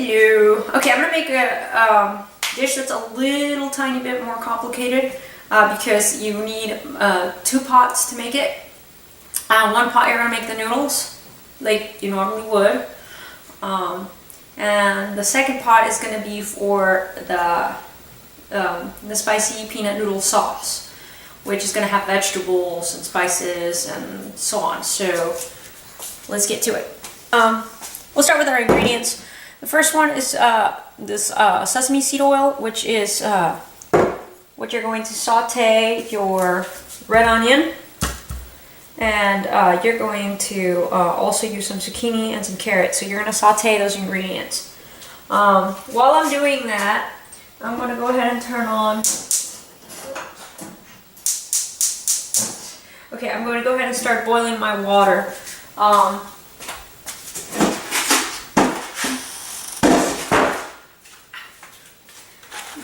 Hello. Okay, I'm gonna make a dish that's a little tiny bit more complicated because you need 2 pots to make it. One pot you're gonna make the noodles like you normally would, and the second pot is gonna be for the spicy peanut noodle sauce, which is gonna have vegetables and spices and so on. So let's get to it. We'll start with our ingredients. The first one is this sesame seed oil, which is what you're going to saute your red onion, and you're going to also use some zucchini and some carrots. So you're going to saute those ingredients. While I'm doing that, I'm going to go ahead and turn on. Okay, I'm going to go ahead and start boiling my water.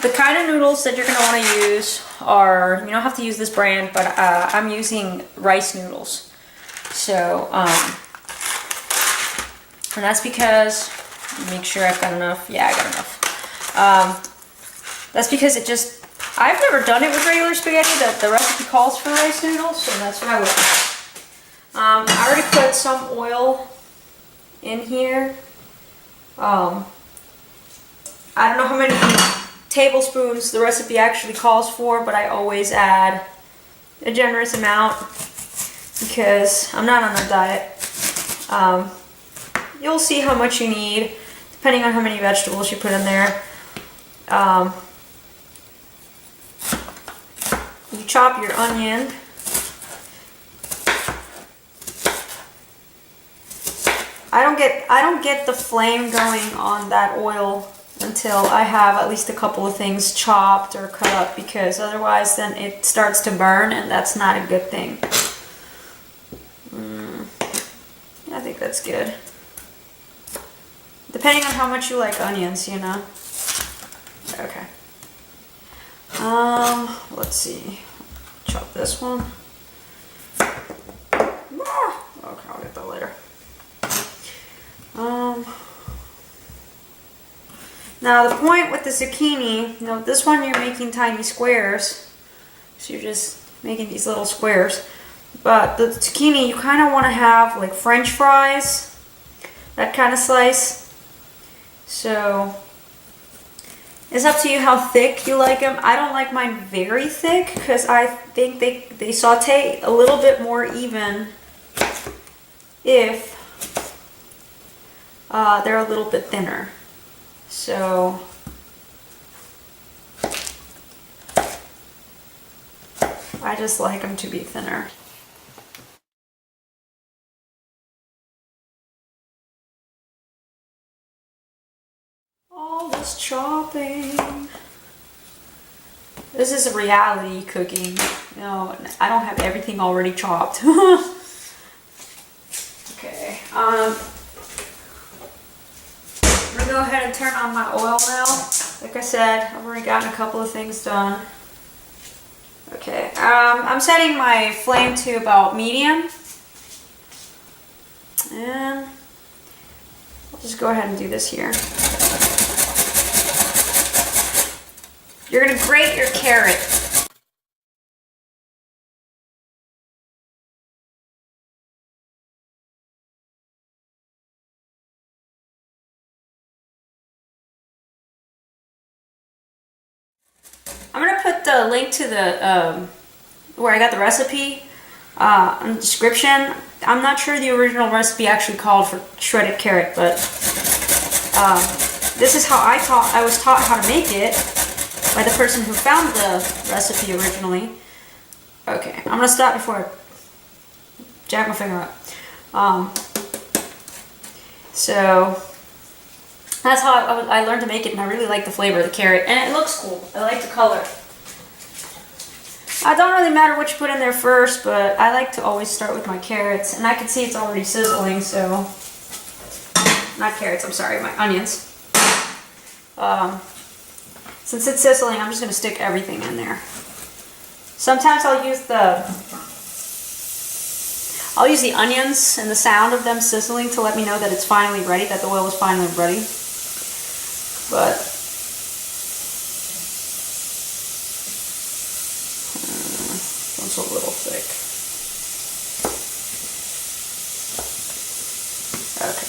The kind of noodles that you're going to want to use are, you don't have to use this brand, but I'm using rice noodles. So, and that's because, make sure I've got enough. Yeah, I got enough. That's because it just, I've never done it with regular spaghetti. The recipe calls for rice noodles, so that's what I would do. I already put some oil in here. I don't know how many tablespoons the recipe actually calls for, but I always add a generous amount because I'm not on a diet. You'll see how much you need depending on how many vegetables you put in there. You chop your onion. I don't get the flame going on that oil until I have at least a couple of things chopped or cut up, because otherwise then it starts to burn, and that's not a good thing. I think that's good. Depending on how much you like onions, you know. Okay. Let's see. Chop this one. Okay, I'll get that later. Now the point with the zucchini, you know, this one you're making tiny squares, so you're just making these little squares. But the zucchini, you kind of want to have like French fries, that kind of slice. So it's up to you how thick you like them. I don't like mine very thick because I think they saute a little bit more even if they're a little bit thinner. So I just like them to be thinner. All this chopping. This is a reality cooking. You know, I don't have everything already chopped. Okay. I'm gonna go ahead and turn on my oil now. Like I said, I've already gotten a couple of things done. Okay, I'm setting my flame to about medium. And I'll just go ahead and do this here. You're gonna grate your carrot. I'm gonna put the link to the where I got the recipe in the description. I'm not sure the original recipe actually called for shredded carrot, but this is how I was taught how to make it by the person who found the recipe originally. Okay, I'm gonna stop before I jack my finger up. So that's how I learned to make it, and I really like the flavor of the carrot, and it looks cool. I like the color. I don't really matter what you put in there first, but I like to always start with my carrots, and I can see it's already sizzling, so not carrots, I'm sorry, my onions. Since it's sizzling, I'm just going to stick everything in there. Sometimes I'll use the onions and the sound of them sizzling to let me know that it's finally ready, that the oil is finally ready. but it's a little thick. Okay.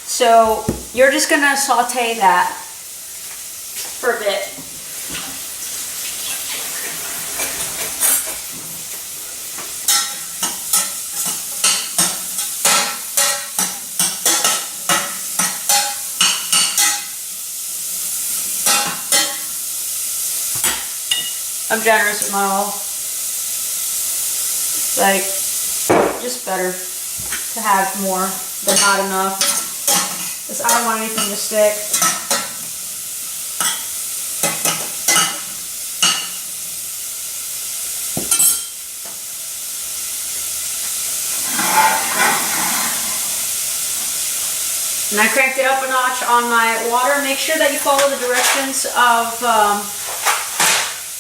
So you're just gonna saute that for a bit. I'm generous with my oil. Like, just better to have more than not enough. Because I don't want anything to stick. And I cranked it up a notch on my water. Make sure that you follow the directions of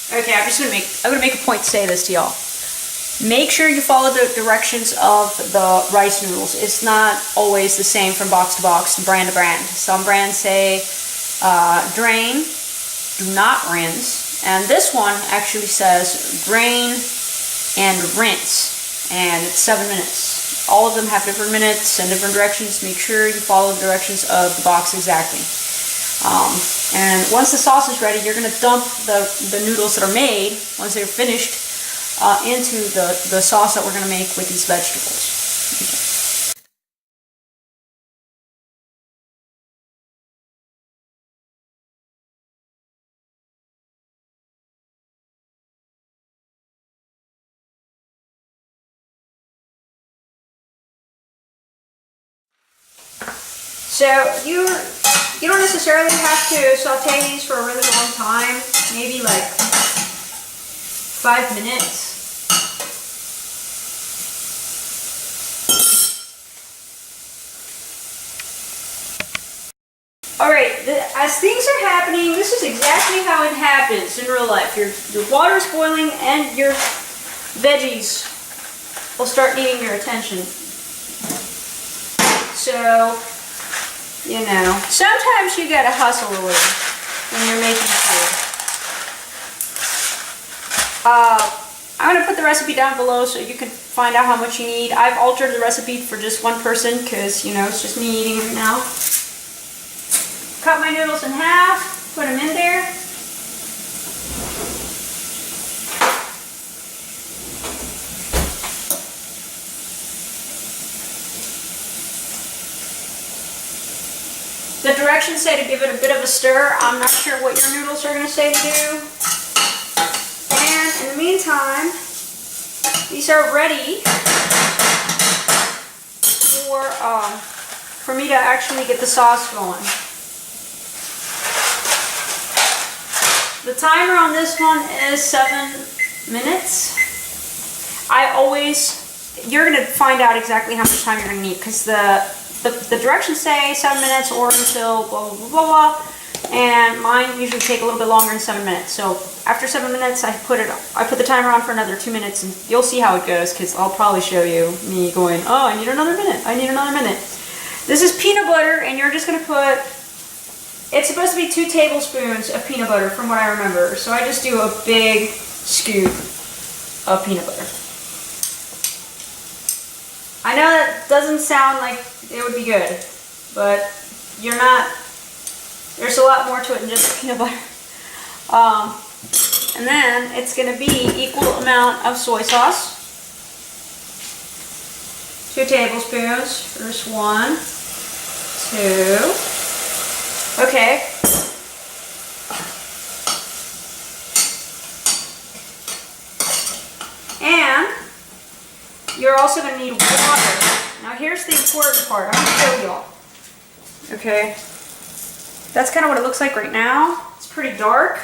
okay, I'm gonna make a point to say this to y'all. Make sure you follow the directions of the rice noodles. It's not always the same from box to box, brand to brand. Some brands say drain, do not rinse, and this one actually says drain and rinse, and it's 7 minutes. All of them have different minutes and different directions. Make sure you follow the directions of the box exactly. And once the sauce is ready, you're going to dump the noodles that are made, once they're finished, into the sauce that we're going to make with these vegetables. So you don't necessarily have to saute these for a really long time, maybe like 5 minutes. Alright, as things are happening, this is exactly how it happens in real life. Your water is boiling and your veggies will start needing your attention. So, you know, sometimes you gotta hustle a little when you're making food. I'm gonna put the recipe down below so you can find out how much you need. I've altered the recipe for just one person because, you know, it's just me eating right now. Cut my noodles in half, put them in there. The directions say to give it a bit of a stir. I'm not sure what your noodles are going to say to do. And in the meantime, these are ready for me to actually get the sauce going. The timer on this one is 7 minutes. You're going to find out exactly how much time you're going to need because the directions say 7 minutes or until blah, blah, blah, blah, blah. And mine usually take a little bit longer than 7 minutes. So after 7 minutes, I put the timer on for another 2 minutes, and you'll see how it goes because I'll probably show you me going, oh, I need another minute. I need another minute. This is peanut butter, and you're just going to put, it's supposed to be 2 tablespoons of peanut butter from what I remember. So I just do a big scoop of peanut butter. I know that doesn't sound like it would be good, but you're not, there's a lot more to it than just peanut butter. And then it's going to be equal amount of soy sauce. 2 tablespoons. First 1, 2. Okay. And you're also going to need water. Now here's the important part. I'm going to show y'all. Okay. That's kind of what it looks like right now. It's pretty dark.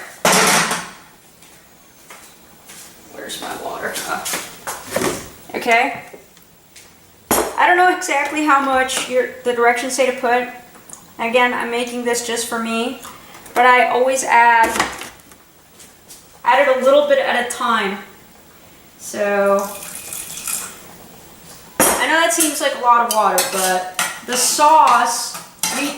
Where's my water? Oh. Okay. I don't know exactly how much the directions say to put. Again, I'm making this just for me. But I always add it a little bit at a time. So I know that seems like a lot of water, but the sauce, I mean,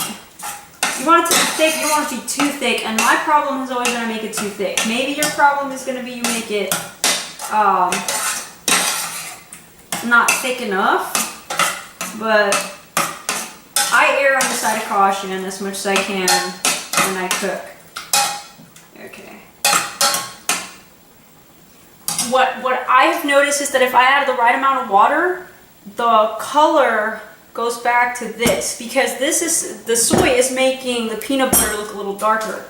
You want it to be thick, you don't want it to be too thick, and my problem has always been I make it too thick. Maybe your problem is going to be you make it not thick enough, but I err on the side of caution as much as I can when I cook. Okay. What I have noticed is that if I add the right amount of water, the color goes back to this, because this is, the soy is making the peanut butter look a little darker.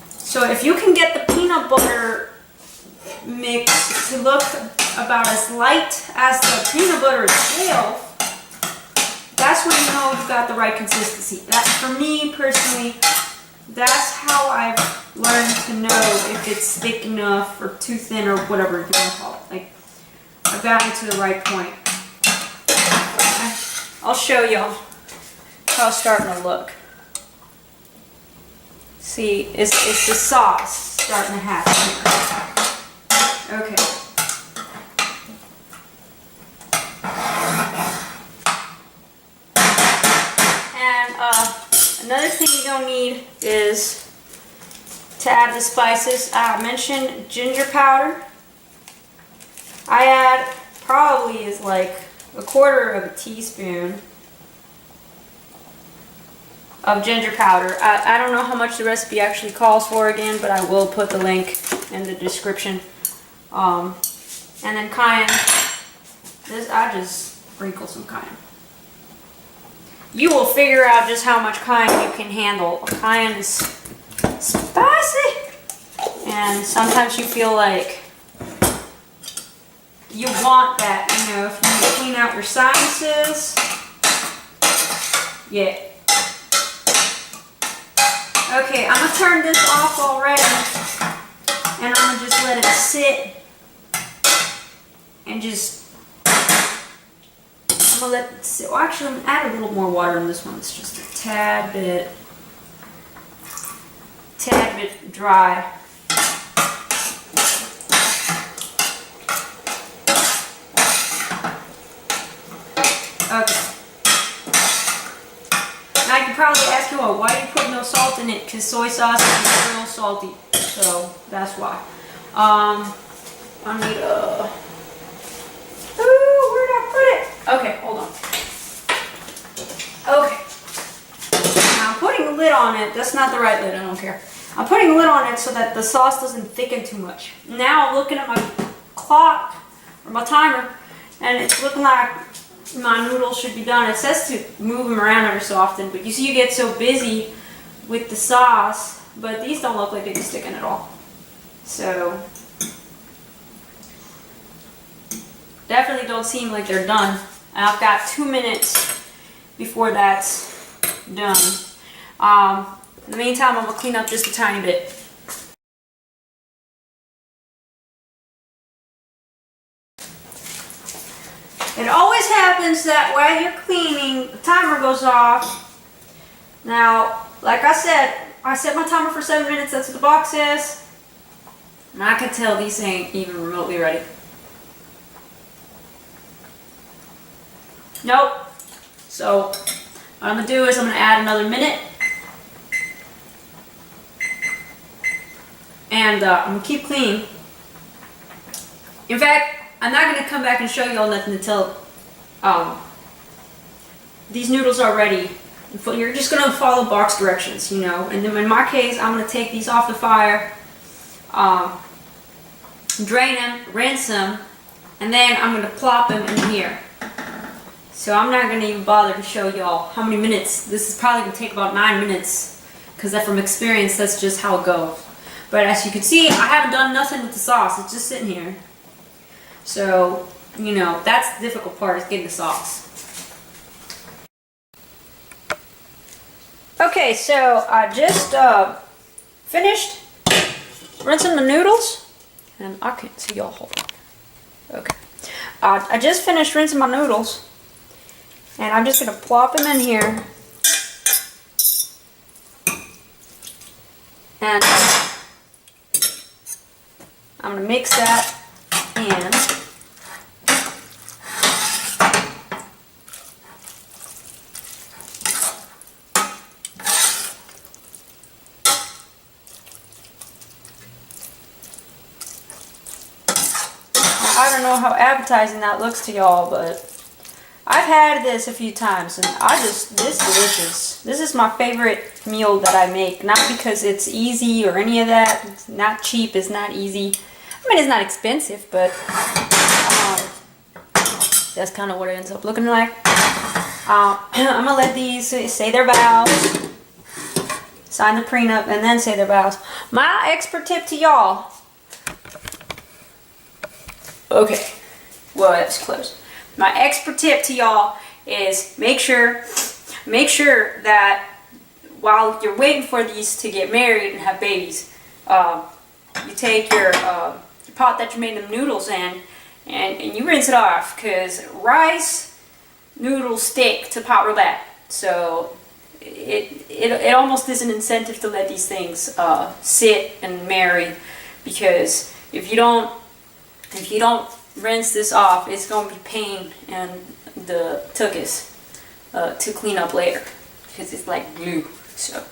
So if you can get the peanut butter mix to look about as light as the peanut butter itself, that's when you know you've got the right consistency. That's, for me personally, that's how I've learned to know if it's thick enough or too thin or whatever you want to call it. Like, I've gotten to the right point. I'll show y'all how it's starting to look. See, it's the sauce starting to happen here. Okay. And another thing you're going to need is to add the spices. I mentioned ginger powder. I add probably is like a quarter of a teaspoon of ginger powder. I don't know how much the recipe actually calls for again, but I will put the link in the description. And then cayenne. I just sprinkle some cayenne. You will figure out just how much cayenne you can handle. Cayenne is spicy, and sometimes you feel like you want that, you know, if you need to clean out your sinuses. Yeah. Okay, I'm going to turn this off already, and I'm going to just let it sit, and just, I'm going to let it sit. Well, actually, I'm going to add a little more water in this one. It's just a tad bit dry. Okay. Now you can probably ask you, well, why do you put no salt in it? Because soy sauce is real salty, so that's why. I need a. Ooh, where did I put it? Okay, hold on. Okay. Now I'm putting a lid on it. That's not the right lid. I don't care. I'm putting a lid on it so that the sauce doesn't thicken too much. Now I'm looking at my clock or my timer, and it's looking like my noodles should be done. It says to move them around every so often, but you see you get so busy with the sauce, but these don't look like they're sticking at all. So definitely don't seem like they're done. And I've got 2 minutes before that's done. In the meantime, I'm gonna clean up just a tiny bit. It always happens that while you're cleaning, the timer goes off. Now, like I set my timer for 7 minutes, that's what the box says. And I can tell these ain't even remotely ready. Nope. So, what I'm gonna do is I'm gonna add another minute. And I'm gonna keep cleaning. In fact, I'm not going to come back and show you all nothing until these noodles are ready. You're just going to follow box directions, you know. And then in my case, I'm going to take these off the fire, drain them, rinse them, and then I'm going to plop them in here. So I'm not going to even bother to show y'all how many minutes. This is probably going to take about 9 minutes, because from experience, that's just how it goes. But as you can see, I haven't done nothing with the sauce. It's just sitting here. So, you know, that's the difficult part, is getting the sauce. Okay, so I just finished rinsing the noodles. And I can't see y'all, hold on. Okay. I just finished rinsing my noodles. And I'm just going to plop them in here. And I'm going to mix that in. don't know how appetizing that looks to y'all, but I've had this a few times and this is delicious. This is my favorite meal that I make, not because it's easy or any of that. It's not cheap, it's not easy. I mean, it's not expensive, but that's kind of what it ends up looking like. I'm gonna let these say their vows, sign the prenup, and then say their vows. My expert tip to y'all. Okay, well, that's close. My expert tip to y'all is make sure that while you're waiting for these to get married and have babies, you take your pot that you made them noodles in, and you rinse it off, because rice noodles stick to pot real bad. So it almost is an incentive to let these things sit and marry, because if you don't rinse this off, it's going to be pain and the tuchus to clean up later, because it's like glue. So